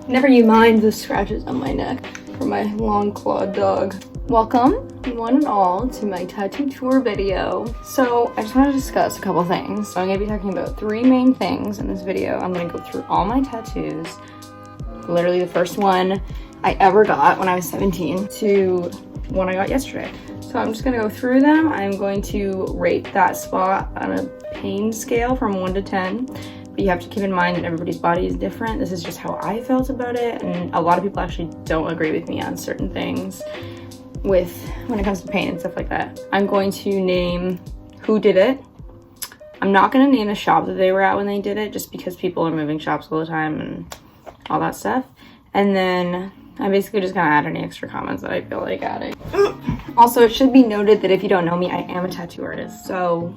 Never you mind the scratches on my neck from my long clawed dog. Welcome, one and all, to my tattoo tour video. So I just want to discuss a couple things. So I'm going to be talking about 3 main things in this video. I'm going to go through all my tattoos, literally the first one I ever got when I was 17 to one I got yesterday. So I'm just going to go through them. I'm going to rate that spot on a pain scale from 1 to 10. But you have to keep in mind that everybody's body is different. This is just how I felt about it, and a lot of people actually don't agree with me on certain things when it comes to pain and stuff like that. I'm going to name who did it. I'm not going to name the shop that they were at when they did it, just because people are moving shops all the time and all that stuff. And then I basically just gonna add any extra comments that I feel like adding. Also, it should be noted that if you don't know me, I am a tattoo artist. So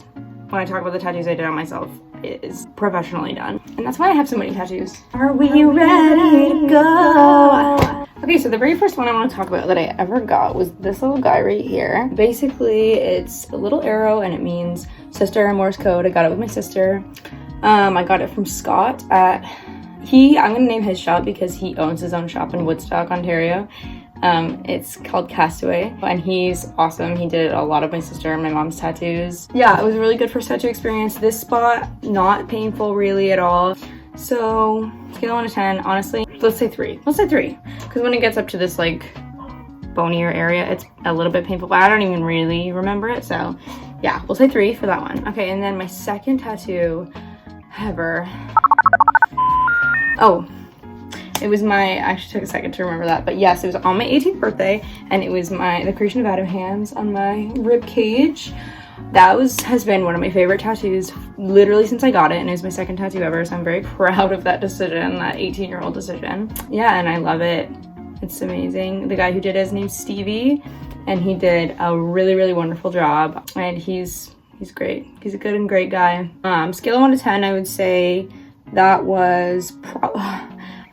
when I talk about the tattoos I did on myself, it is professionally done. And that's why I have so many tattoos. Are we ready to go? Okay, so the very first one I want to talk about that I ever got was this little guy right here. Basically, it's a little arrow and it means sister in Morse code. I got it with my sister. I got it from Scott at, I'm gonna name his shop because he owns his own shop in Woodstock, Ontario. It's called Castaway, and he's awesome. He did a lot of my sister and my mom's tattoos. Yeah, it was a really good first tattoo experience. This spot, not painful really at all. So, scale of 1 to 10, honestly, let's say 3. Let's say 3, because when it gets up to this like bonier area, it's a little bit painful, but I don't even really remember it. So yeah, we'll say 3 for that one. Okay, and then my second tattoo ever. Oh, it was I actually took a second to remember that, but yes, it was on my 18th birthday, and it was the creation of Adam hands on my rib cage. That has been one of my favorite tattoos literally since I got it, and it was my second tattoo ever, so I'm very proud of that decision, that 18-year-old decision. Yeah, and I love it. It's amazing. The guy who did it, his name's Stevie, and he did a really, really wonderful job, and he's great. He's a good and great guy. Scale of 1 to 10, I would say that was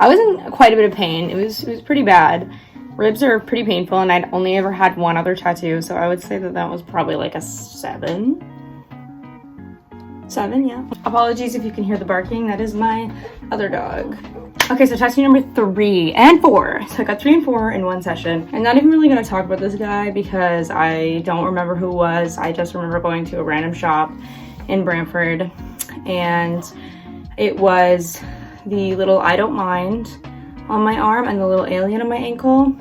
I was in quite a bit of pain. It was pretty bad. Ribs are pretty painful, and I'd only ever had one other tattoo, so I would say that was probably like a 7. 7, yeah. Apologies if you can hear the barking. That is my other dog. Okay, so tattoo number 3 and 4. So I got 3 and 4 in one session. I'm not even really gonna talk about this guy because I don't remember who it was. I just remember going to a random shop in Brantford, and it was the little I Don't Mind on my arm and the little alien on my ankle.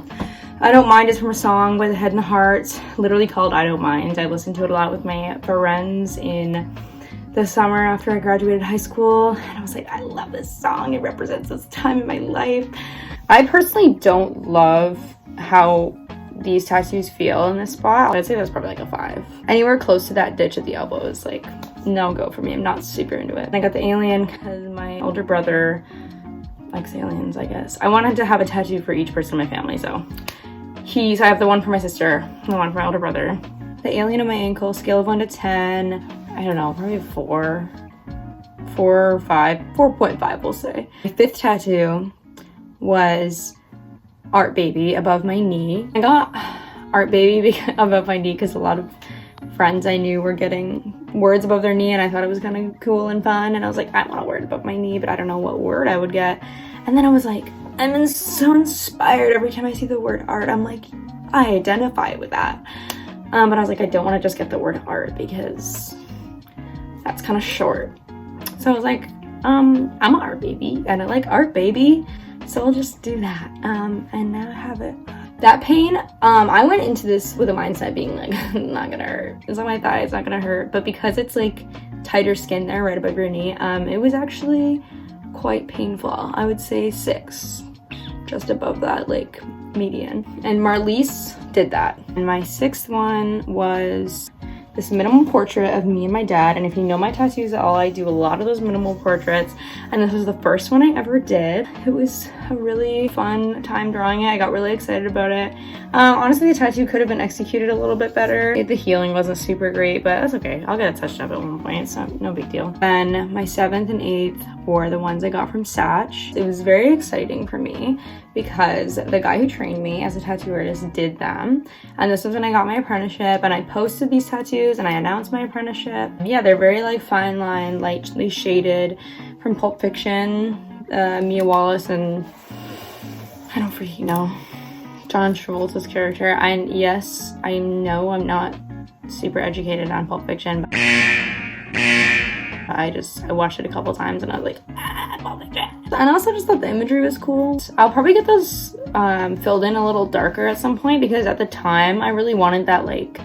I Don't Mind is from a song by The Head and the Heart, literally called I Don't Mind. I listened to it a lot with my friends in the summer after I graduated high school, and I was like, I love this song. It represents this time in my life. I personally don't love how these tattoos feel in this spot. I'd say that's probably like a 5. Anywhere close to that ditch at the elbow is like no go for me. I'm not super into it. I got the alien because my older brother likes aliens, I guess. I wanted to have a tattoo for each person in my family, so I have the one for my sister and the one for my older brother. The alien on my ankle, scale of 1 to 10, I don't know, probably 4 or 5, 4.5 we'll say. My 5th tattoo was Art Baby above my knee. I got Art Baby above my knee because a lot of friends I knew were getting words above their knee, and I thought it was kind of cool and fun, and I was like, I want a word above my knee, but I don't know what word I would get. And then I was like, I'm so inspired every time I see the word art. I'm like, I identify with that. But I was like, I don't want to just get the word art because that's kind of short. So I was like, I'm an Art Baby and I like Art Baby, so I'll just do that. And now I have it. That pain, I went into this with a mindset being like, not gonna hurt. It's on my thigh, it's not gonna hurt. But because it's like tighter skin there right above your knee, it was actually quite painful. I would say 6, just above that like median. And Marlies did that. And my 6th one was this minimal portrait of me and my dad. And if you know my tattoos at all, I do a lot of those minimal portraits, and this was the first one I ever did. It was a really fun time drawing it. I got really excited about it. Honestly, the tattoo could have been executed a little bit better. The healing wasn't super great, but that's okay. I'll get it touched up at one point. It's no big deal. Then my 7th and 8th were the ones I got from Satch. It was very exciting for me because the guy who trained me as a tattoo artist did them, and this was when I got my apprenticeship, and I posted these tattoos and I announced my apprenticeship. Yeah, they're very like fine line, lightly shaded, from Pulp Fiction, Mia Wallace and I don't freaking know. John Travolta's character. And yes, I know I'm not super educated on Pulp Fiction, but I watched it a couple times and I was like, Pulp Fiction. And I also just thought the imagery was cool. I'll probably get those filled in a little darker at some point, because at the time I really wanted that like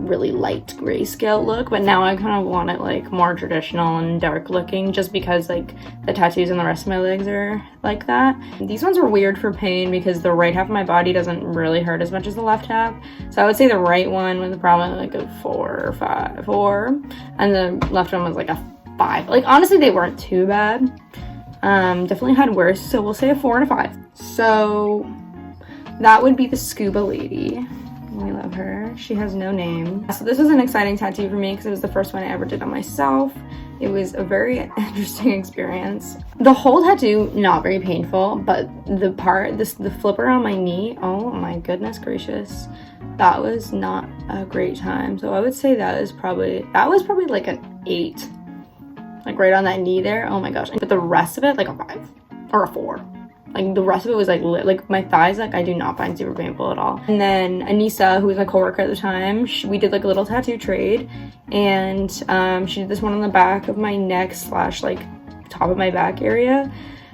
really light grayscale look, but now I kind of want it like more traditional and dark looking, just because like the tattoos on the rest of my legs are like that. These ones are weird for pain because the right half of my body doesn't really hurt as much as the left half, so I would say the right one was probably like a 4 or 4, and the left one was like a 5. Like honestly, they weren't too bad. Definitely had worse, so we'll say a 4 and a 5. So that would be the scuba lady. We love her. She has no name. So this was an exciting tattoo for me because it was the first one I ever did on myself. It was a very interesting experience. The whole tattoo, not very painful, but the flipper on my knee, oh my goodness gracious, that was not a great time. So I would say that was probably like an 8. Like right on that knee there, oh my gosh. But the rest of it, like a 5 or a 4. Like the rest of it was like like my thighs, like I do not find super painful at all. And then Anissa, who was my coworker at the time, we did like a little tattoo trade, and she did this one on the back of my neck / like top of my back area,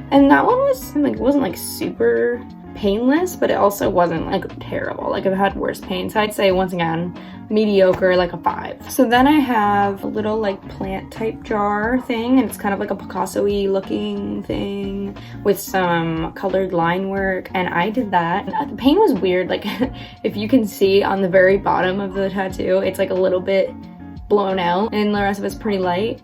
and that one was like wasn't like super painless, but it also wasn't like terrible. Like I've had worse pain, so I'd say once again mediocre, like a 5. So then I have a little like plant type jar thing, and it's kind of like a Picasso-y looking thing with some colored line work, and I did that. The pain was weird. Like if you can see on the very bottom of the tattoo, it's like a little bit blown out and the rest of it's pretty light,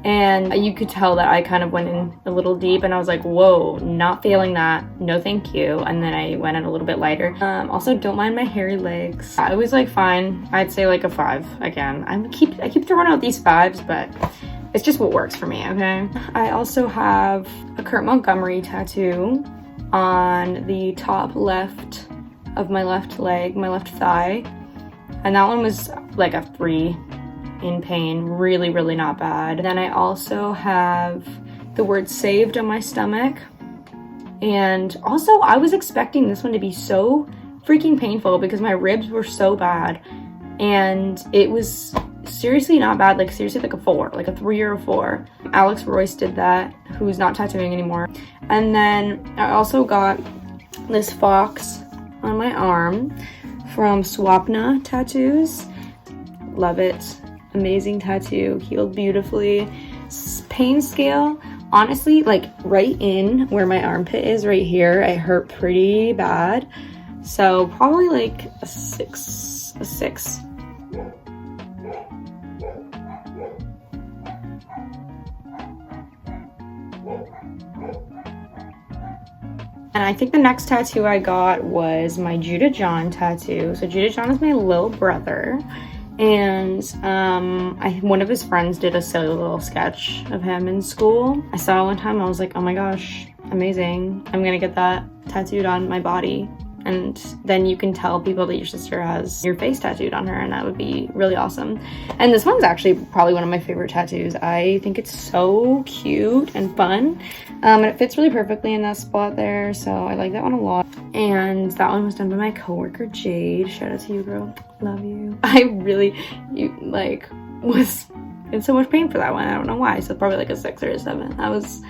and you could tell that I kind of went in a little deep, and I was like, whoa, not feeling that, no thank you. And then I went in a little bit lighter. Also don't mind my hairy legs. I was like fine. I'd say like a 5 again. I keep throwing out these 5s, but it's just what works for me, okay? I also have a Kurt Montgomery tattoo on the top left of my left leg, my left thigh, and that one was like a 3 in pain, really, really not bad. Then I also have the word saved on my stomach, and also I was expecting this one to be so freaking painful because my ribs were so bad, and it was seriously not bad. Like seriously like a 4, like a 3 or a 4. Alex Royce did that, who's not tattooing anymore. And then I also got this fox on my arm from Swapna Tattoos. Love it. Amazing tattoo, healed beautifully. Pain scale, honestly, like right in where my armpit is right here, it hurt pretty bad. So probably like a 6. And I think the next tattoo I got was my Judah John tattoo. So Judah John is my little brother. And one of his friends did a silly little sketch of him in school. I saw it one time, I was like, oh my gosh, amazing. I'm gonna get that tattooed on my body. And then you can tell people that your sister has your face tattooed on her, and that would be really awesome. And this one's actually probably one of my favorite tattoos. I think it's so cute and fun. And it fits really perfectly in that spot there, so I like that one a lot. And that one was done by my coworker Jade. Shout out to you, girl. Love you. I really was in so much pain for that one. I don't know why. So probably like a 6 or a 7. I was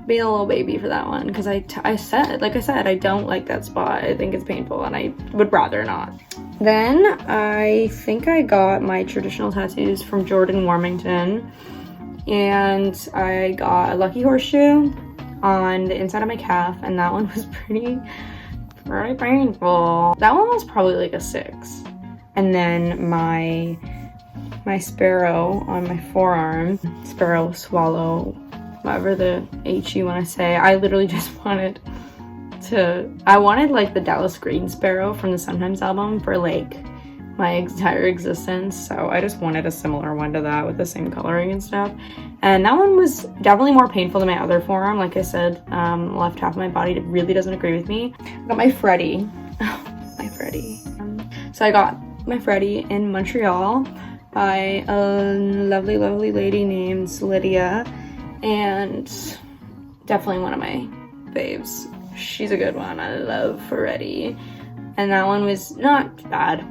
being a little baby for that one because I said, I don't like that spot. I think it's painful and I would rather not. Then I think I got my traditional tattoos from Jordan Warmington, and I got a lucky horseshoe on the inside of my calf, and that one was pretty painful. That one was probably like a 6. And then my sparrow on my forearm, sparrow, swallow, whatever the H you want to say. I literally just wanted like the Dallas Green sparrow from the Sometimes album for like my entire existence. So I just wanted a similar one to that with the same coloring and stuff. And that one was definitely more painful than my other forearm. Like I said, left half of my body really doesn't agree with me. I got my Freddy. My Freddy. So I got my Freddy in Montreal by a lovely, lovely lady named Lydia. And definitely one of my faves. She's a good one. I love Ferretti. And that one was not bad.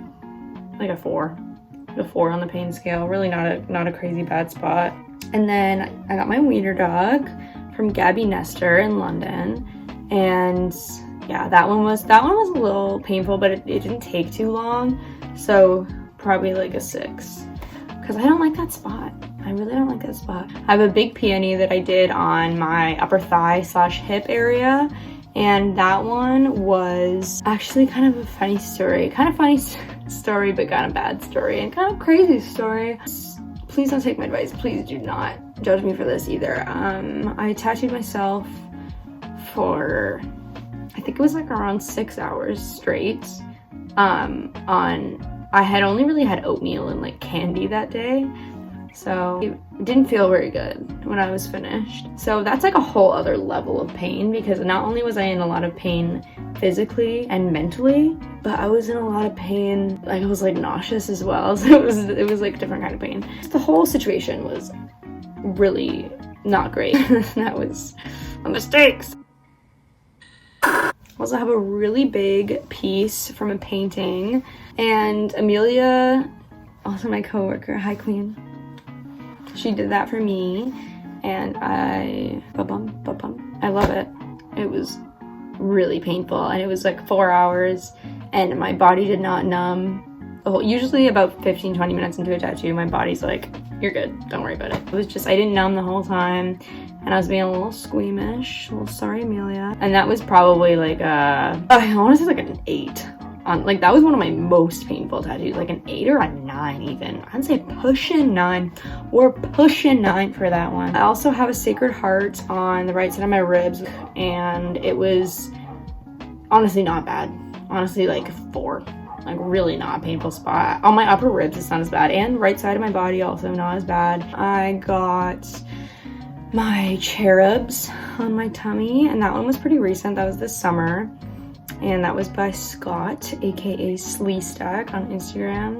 Like a 4. A 4 on the pain scale. Really not a crazy bad spot. And then I got my wiener dog from Gabby Nestor in London. And yeah, that one was a little painful, but it didn't take too long. So probably like a 6. Because I don't like that spot. I really don't like that spot. I have a big peony that I did on my upper thigh / hip area. And that one was actually kind of a funny story. Kind of funny story, but kind of bad story. And kind of crazy story. Please don't take my advice. Please do not judge me for this either. I tattooed myself for, I think it was like around 6 hours straight. I had only really had oatmeal and like candy that day. So it didn't feel very good when I was finished. So that's like a whole other level of pain, because not only was I in a lot of pain physically and mentally, but I was in a lot of pain, like I was like nauseous as well. So it was like a different kind of pain. The whole situation was really not great. That was a mistake. I also have a really big piece from a painting, and Amelia, also my coworker, hi Queen, she did that for me, and I love it. It was really painful, and it was like 4 hours, and my body did not numb. Usually about 15-20 minutes into a tattoo, my body's like, you're good, don't worry about it. It was just, I didn't numb the whole time, and I was being a little squeamish. Well, sorry, Amelia. And that was probably like I want to say like an 8. Like that was one of my most painful tattoos, like an 8 or a 9 even. I'd say pushing 9 or pushing 9 for that one. I also have a Sacred Heart on the right side of my ribs, and it was honestly not bad. Honestly, like 4. Like really not a painful spot. On my upper ribs it's not as bad, and right side of my body also not as bad. I got my cherubs on my tummy, and that one was pretty recent. That was this summer. And that was by Scott, aka Sleestack on Instagram.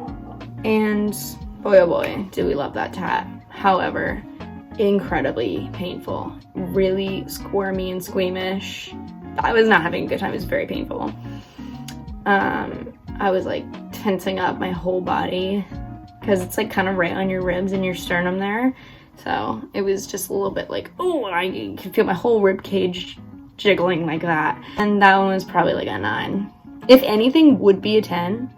And boy oh boy, do we love that tat. However, incredibly painful. Really squirmy and squeamish. I was not having a good time. It was very painful. I was like tensing up my whole body because it's like kind of right on your ribs and your sternum there. So it was just a little bit like, oh, I could feel my whole rib cage jiggling like that. And that one was probably like a 9. If anything would be a 10,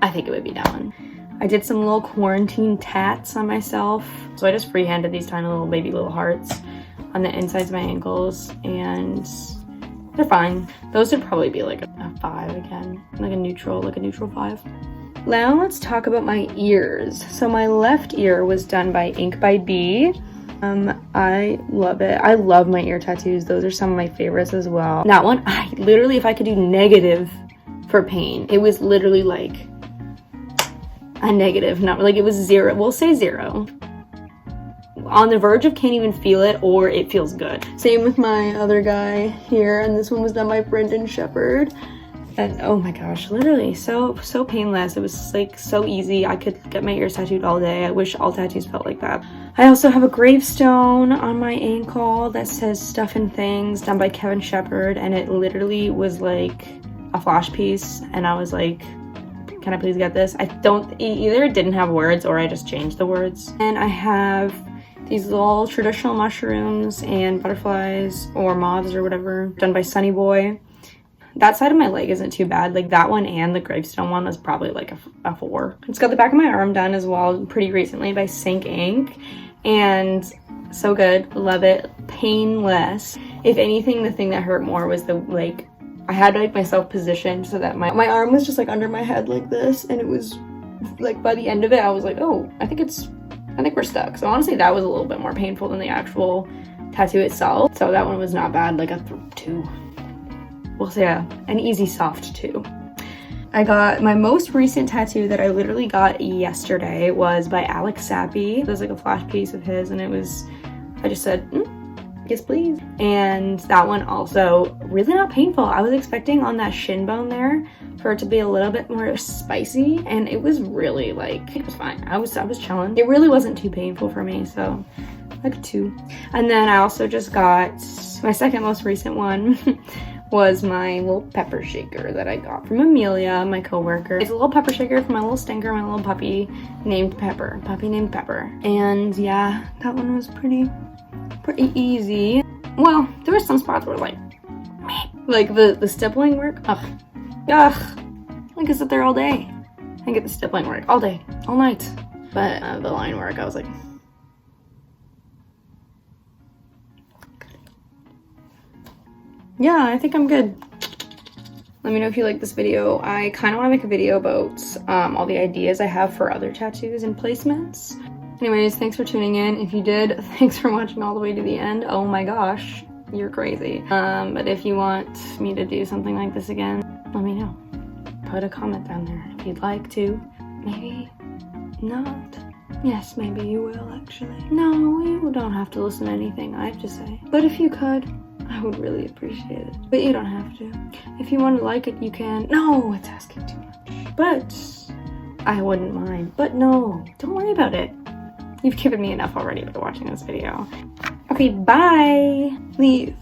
I think it would be that one. I did some little quarantine tats on myself. So I just freehanded these tiny little baby little hearts on the insides of my ankles, and they're fine. Those would probably be like a 5 again, like a neutral 5. Now let's talk about my ears. So my left ear was done by Ink by B. I love it. I love my ear tattoos. Those are some of my favorites as well. That one, I literally, if I could do negative for pain, it was literally like a negative, not like it was 0. We'll say 0. On the verge of can't even feel it, or it feels good. Same with my other guy here, and this one was done by Brendan Shepherd. And oh my gosh, literally so painless. It was like so easy. I could get my ears tattooed all day. I wish all tattoos felt like that. I also have a gravestone on my ankle that says Stuff and Things, done by Kevin Shepherd, and it literally was like a flash piece, and I was like, can I please get this? Either it didn't have words or I just changed the words. And I have these little traditional mushrooms and butterflies or moths or whatever, done by Sunny Boy. That side of my leg isn't too bad. Like that one and the gravestone one was probably like a 4. It's got the back of my arm done as well pretty recently by Sync Ink. And so good. Love it. Painless. If anything, the thing that hurt more was the like, I had like myself positioned so that my arm was just like under my head like this. And it was like by the end of it, I was like, oh, I think we're stuck. So honestly, that was a little bit more painful than the actual tattoo itself. So that one was not bad, like a 2. We'll say an easy soft 2. I got my most recent tattoo that I literally got yesterday was by Alex Sappy. It was like a flash piece of his, and I just said, yes please. And that one also really not painful. I was expecting on that shin bone there for it to be a little bit more spicy, and it was really like, it was fine. I was chilling. It really wasn't too painful for me, so like a 2. And then I also just got So my second most recent one was my little pepper shaker that I got from Amelia, my coworker. It's a little pepper shaker for my little stinker, my little puppy named Pepper. And yeah, that one was pretty easy. Well, there were some spots where like the stippling work. Ugh. I could sit there all day and get the stippling work all day, all night. But the line work, I was like, yeah, I think I'm good. Let me know if you like this video. I kind of want to make a video about all the ideas I have for other tattoos and placements. Anyways, thanks for tuning in. If you did, thanks for watching all the way to the end. Oh my gosh, you're crazy. But if you want me to do something like this again, let me know. Put a comment down there if you'd like to. Maybe not. Yes, maybe you will actually. No, you don't have to listen to anything I have to say. But if you could, I would really appreciate it. But you don't have to. If you want to like it, you can. No, it's asking too much. But I wouldn't mind. But no, don't worry about it. You've given me enough already by watching this video. Okay, bye. Leave.